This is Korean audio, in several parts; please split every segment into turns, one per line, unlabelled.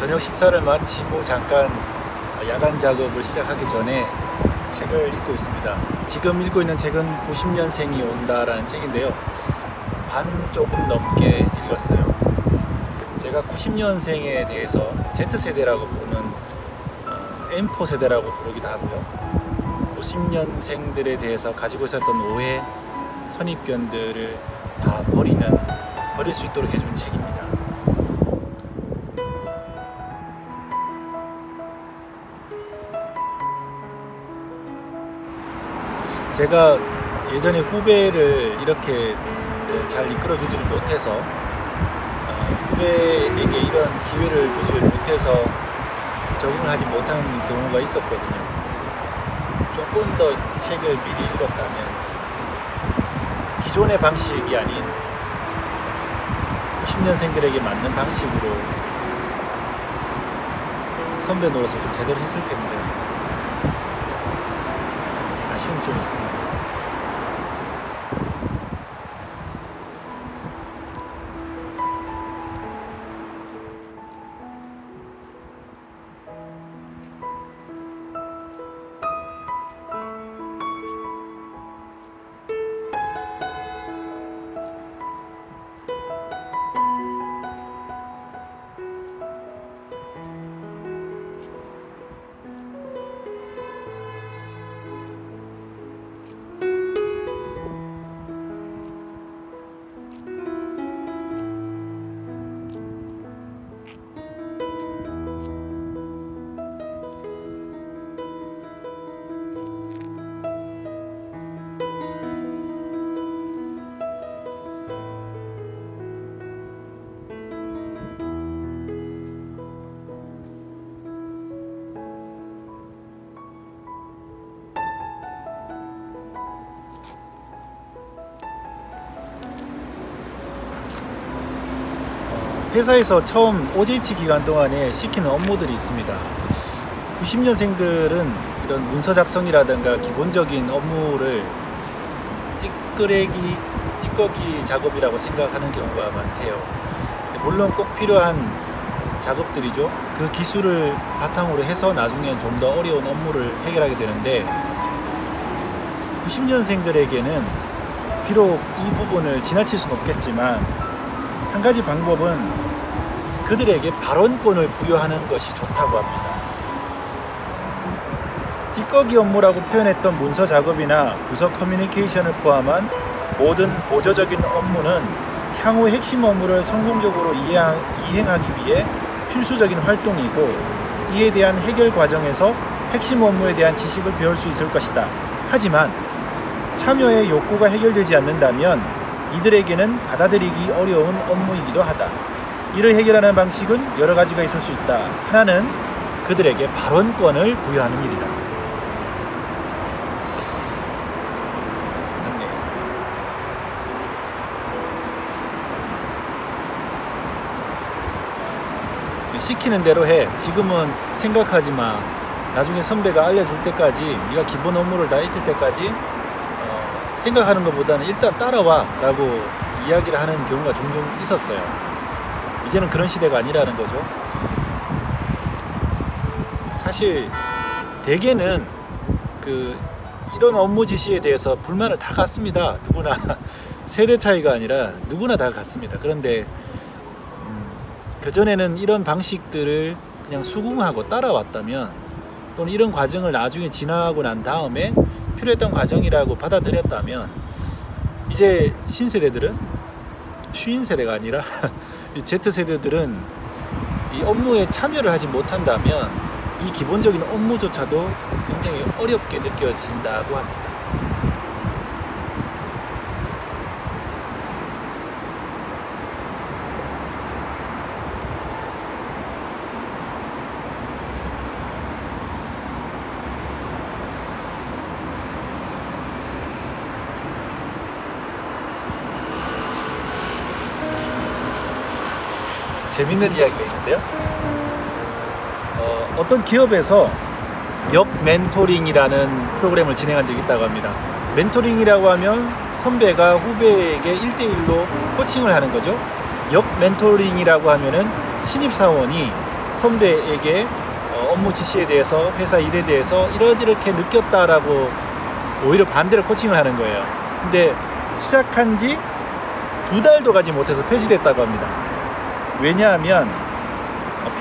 저녁 식사를 마치고 잠깐 야간 작업을 시작하기 전에 책을 읽고 있습니다. 지금 읽고 있는 책은 90년생이 온다라는 책인데요. 반 조금 넘게 읽었어요. 제가 90년생에 대해서 Z세대라고 부르는 M4 세대라고 부르기도 하고요. 90년생들에 대해서 가지고 있었던 오해, 선입견들을 다 버릴 수 있도록 해준 책입니다. 제가 예전에 후배를 이렇게 잘 이끌어주지를 못해서 후배에게 이런 기회를 주지를 못해서 적응을 하지 못한 경우가 있었거든요. 조금 더 책을 미리 읽었다면 기존의 방식이 아닌 90년생들에게 맞는 방식으로 선배 노릇을 좀 제대로 했을 텐데 아쉬움이 좀 있습니다. 회사에서 처음 OJT 기간 동안에 시키는 업무들이 있습니다. 90년생들은 이런 문서 작성이라든가 기본적인 업무를 찌꺼기 작업이라고 생각하는 경우가 많대요. 물론 꼭 필요한 작업들이죠. 그 기술을 바탕으로 해서 나중에 좀 더 어려운 업무를 해결하게 되는데 90년생들에게는 비록 이 부분을 지나칠 수는 없겠지만 한 가지 방법은 그들에게 발언권을 부여하는 것이 좋다고 합니다. 찌꺼기 업무라고 표현했던 문서 작업이나 부서 커뮤니케이션을 포함한 모든 보조적인 업무는 향후 핵심 업무를 성공적으로 이행하기 위해 필수적인 활동이고 이에 대한 해결 과정에서 핵심 업무에 대한 지식을 배울 수 있을 것이다. 하지만 참여의 욕구가 해결되지 않는다면 이들에게는 받아들이기 어려운 업무이기도 하다. 이를 해결하는 방식은 여러 가지가 있을 수 있다. 하나는 그들에게 발언권을 부여하는 일이다. 맞네. 시키는 대로 해. 지금은 생각하지 마. 나중에 선배가 알려줄 때까지, 네가 기본 업무를 다 익힐 때까지 생각하는 것보다는 일단 따라와 라고 이야기를 하는 경우가 종종 있었어요. 이제는 그런 시대가 아니라는 거죠. 사실 대개는 이런 업무 지시에 대해서 불만을 다 갖습니다. 누구나. 세대 차이가 아니라 누구나 다 갖습니다. 그런데 그전에는 이런 방식들을 그냥 수긍하고 따라왔다면, 또는 이런 과정을 나중에 지나고 난 다음에 필요했던 과정이라고 받아들였다면, 이제 신세대들은, 쉰세대가 아니라 이 Z세대들은 이 업무에 참여를 하지 못한다면 이 기본적인 업무조차도 굉장히 어렵게 느껴진다고 합니다. 재밌는 이야기가 있는데요. 어떤 기업에서 역 멘토링이라는 프로그램을 진행한 적이 있다고 합니다. 멘토링이라고 하면 선배가 후배에게 1대1로 코칭을 하는 거죠. 역 멘토링이라고 하면은 신입사원이 선배에게 업무 지시에 대해서, 회사 일에 대해서 이렇게 느꼈다라고 오히려 반대로 코칭을 하는 거예요. 근데 시작한 지 2달도 가지 못해서 폐지됐다고 합니다. 왜냐하면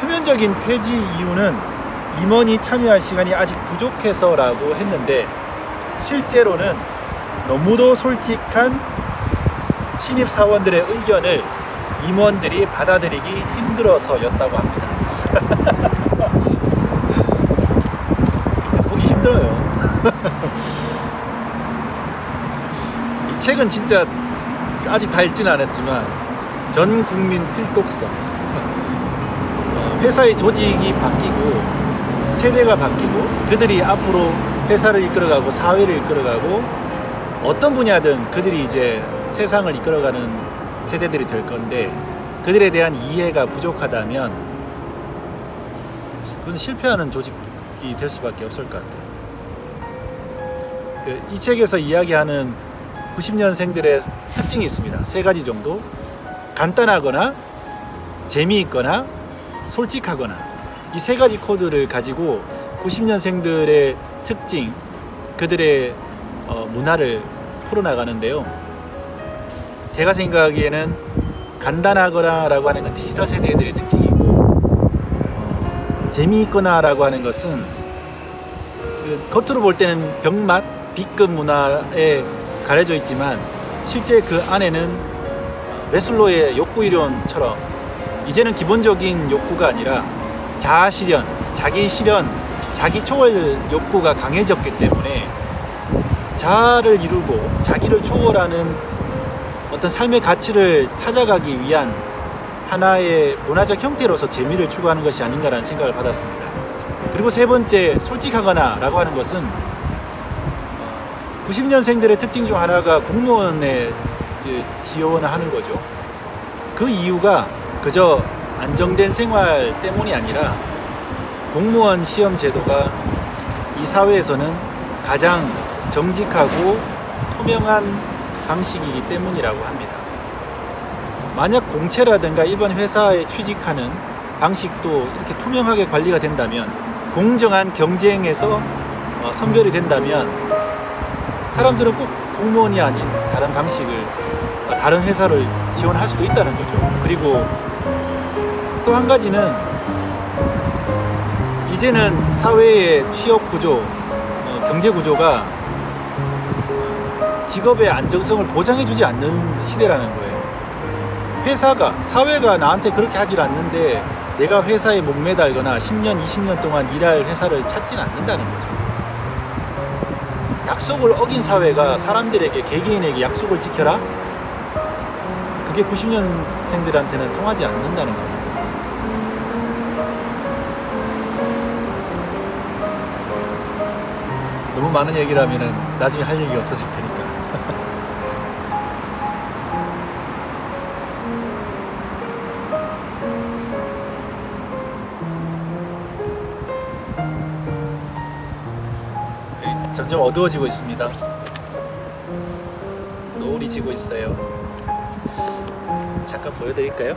표면적인 폐지 이유는 임원이 참여할 시간이 아직 부족해서라고 했는데, 실제로는 너무도 솔직한 신입사원들의 의견을 임원들이 받아들이기 힘들어서였다고 합니다. 바꾸기 힘들어요. 이 책은 진짜 아직 다 읽지는 않았지만 전 국민 필독서. 회사의 조직이 바뀌고 세대가 바뀌고 그들이 앞으로 회사를 이끌어가고 사회를 이끌어가고 어떤 분야든 그들이 이제 세상을 이끌어가는 세대들이 될 건데, 그들에 대한 이해가 부족하다면 그건 실패하는 조직이 될 수밖에 없을 것 같아요. 이 책에서 이야기하는 90년생들의 특징이 있습니다. 3가지 정도. 간단하거나 재미있거나 솔직하거나, 이 3가지 코드를 가지고 90년생들의 특징, 그들의 문화를 풀어나가는데요. 제가 생각하기에는 간단하거나 라고 하는 건 디지털 세대들의 특징이고, 재미있거나 라고 하는 것은 겉으로 볼 때는 병맛, B급 문화에 가려져 있지만 실제 그 안에는 매슬로의 욕구 이론처럼 이제는 기본적인 욕구가 아니라 자아 실현, 자기 실현, 자기 초월 욕구가 강해졌기 때문에 자아를 이루고 자기를 초월하는 어떤 삶의 가치를 찾아가기 위한 하나의 문화적 형태로서 재미를 추구하는 것이 아닌가라는 생각을 받았습니다. 그리고 3번째, 솔직하거나 라고 하는 것은 90년생들의 특징 중 하나가 공무원에 지원을 하는 거죠. 그 이유가 그저 안정된 생활 때문이 아니라 공무원 시험 제도가 이 사회에서는 가장 정직하고 투명한 방식이기 때문이라고 합니다. 만약 공채라든가 일반 회사에 취직하는 방식도 이렇게 투명하게 관리가 된다면, 공정한 경쟁에서 선별이 된다면 사람들은 꼭 공무원이 아닌 다른 방식을, 다른 회사를 지원할 수도 있다는 거죠. 그리고 또 한 가지는 이제는 사회의 취업 구조, 경제 구조가 직업의 안정성을 보장해주지 않는 시대라는 거예요. 사회가 나한테 그렇게 하질 않는데 내가 회사에 목매달거나 10년, 20년 동안 일할 회사를 찾진 않는다는 거죠. 약속을 어긴 사회가 사람들에게, 개개인에게 약속을 지켜라? 그게 90년생들한테는 통하지 않는다는 겁니다. 너무 많은 얘기를 하면 나중에 할 얘기가 없어질 테니까. 점점 어두워지고 있습니다. 노을이 지고 있어요. 잠깐 보여드릴까요?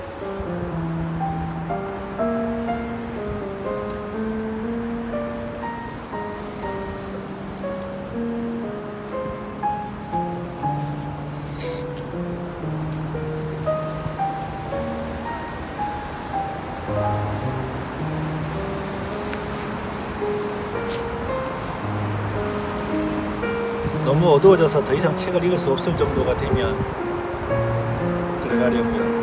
너무 어두워져서 더 이상 책을 읽을 수 없을 정도가 되면 들어가려고요.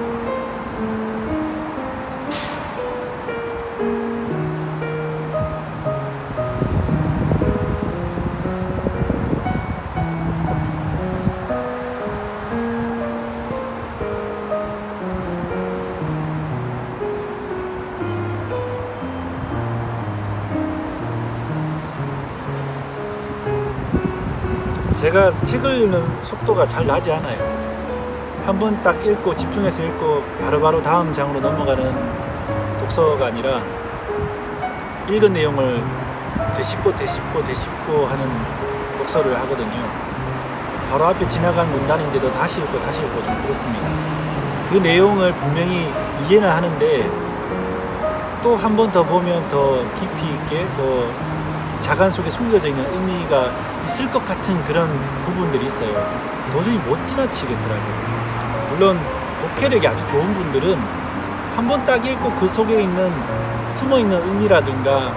제가 책을 읽는 속도가 잘 나지 않아요. 한 번 딱 읽고 집중해서 읽고 바로바로 다음 장으로 넘어가는 독서가 아니라 읽은 내용을 되짚고 하는 독서를 하거든요. 바로 앞에 지나간 문단인데도 다시 읽고 좀 그렇습니다. 그 내용을 분명히 이해는 하는데 또 한 번 더 보면 더 깊이 있게 더 자간 속에 숨겨져 있는 의미가 있을 것 같은 그런 부분들이 있어요. 도저히 못 지나치겠더라고요. 물론 독해력이 아주 좋은 분들은 한 번 딱 읽고 그 속에 있는 숨어있는 의미라든가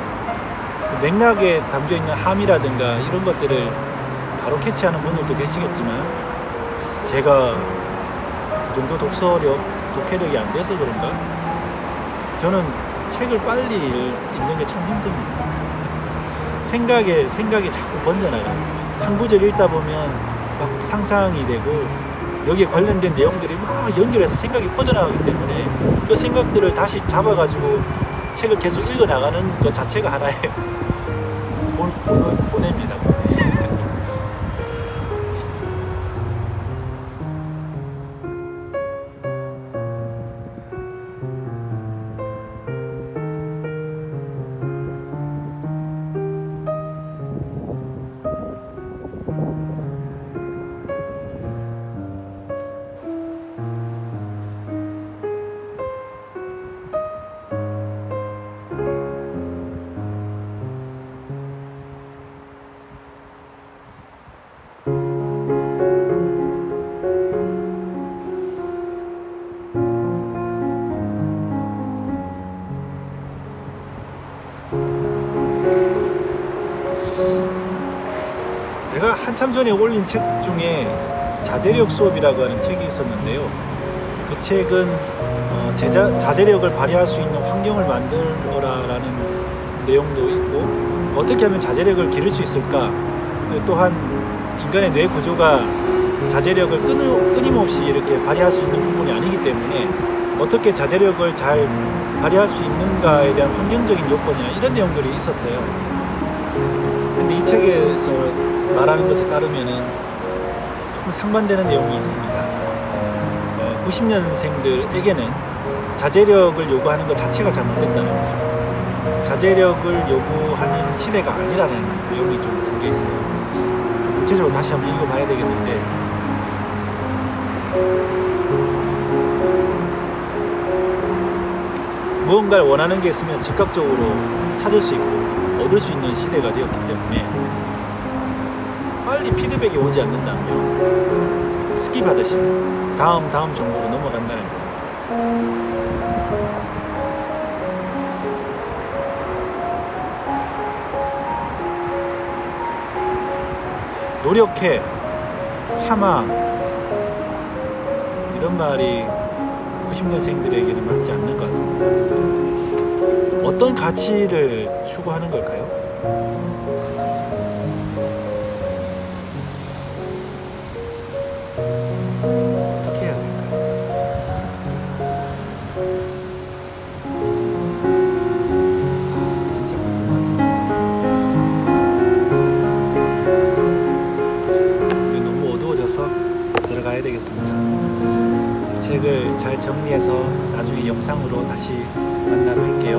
그 맥락에 담겨있는 함이라든가 이런 것들을 바로 캐치하는 분들도 계시겠지만, 제가 그 정도 독해력이 안 돼서 그런가? 저는 책을 빨리 읽는 게 참 힘듭니다. 생각이 자꾸 번져나가요. 한 구절 읽다 보면 막 상상이 되고 여기에 관련된 내용들이 막 연결해서 생각이 퍼져나가기 때문에 그 생각들을 다시 잡아가지고 책을 계속 읽어나가는 것 자체가 하나의 보냅니다. 제가 한참 전에 올린 책 중에 자제력 수업이라고 하는 책이 있었는데요. 그 책은 자제력을 발휘할 수 있는 환경을 만들어라라는 내용도 있고, 어떻게 하면 자제력을 기를 수 있을까, 또한 인간의 뇌 구조가 자제력을 끊임없이 이렇게 발휘할 수 있는 부분이 아니기 때문에 어떻게 자제력을 잘 발휘할 수 있는가에 대한 환경적인 요건이나 이런 내용들이 있었어요. 근데 이 책에서 말하는 것에 따르면은 조금 상반되는 내용이 있습니다. 90년생들에게는 자제력을 요구하는 것 자체가 잘못됐다는 거죠. 자제력을 요구하는 시대가 아니라는 내용이 좀 담겨 있어요. 좀 구체적으로 다시 한번 읽어봐야 되겠는데, 무언가를 원하는 게 있으면 즉각적으로 찾을 수 있고 얻을 수 있는 시대가 되었기 때문에 빨리 피드백이 오지 않는다면 스킵하듯이 다음 정보로 넘어간다는 거죠. 노력해, 참아, 이런 말이 90년생들에게는 맞지 않는 것 같습니다. 어떤 가치를 추구하는 걸까요? 어떻게 해야 될까요? 진짜 궁금하다. 이제 너무 어두워져서 들어가야 되겠습니다. 책을 잘 정리해서 나중에 영상으로 다시 만나 뵐게요.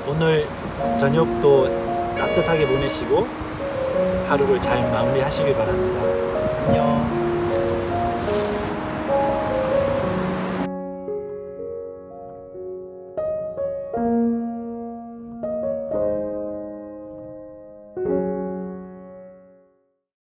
오늘 저녁도 따뜻하게 보내시고 하루를 잘 마무리하시길 바랍니다. 안녕.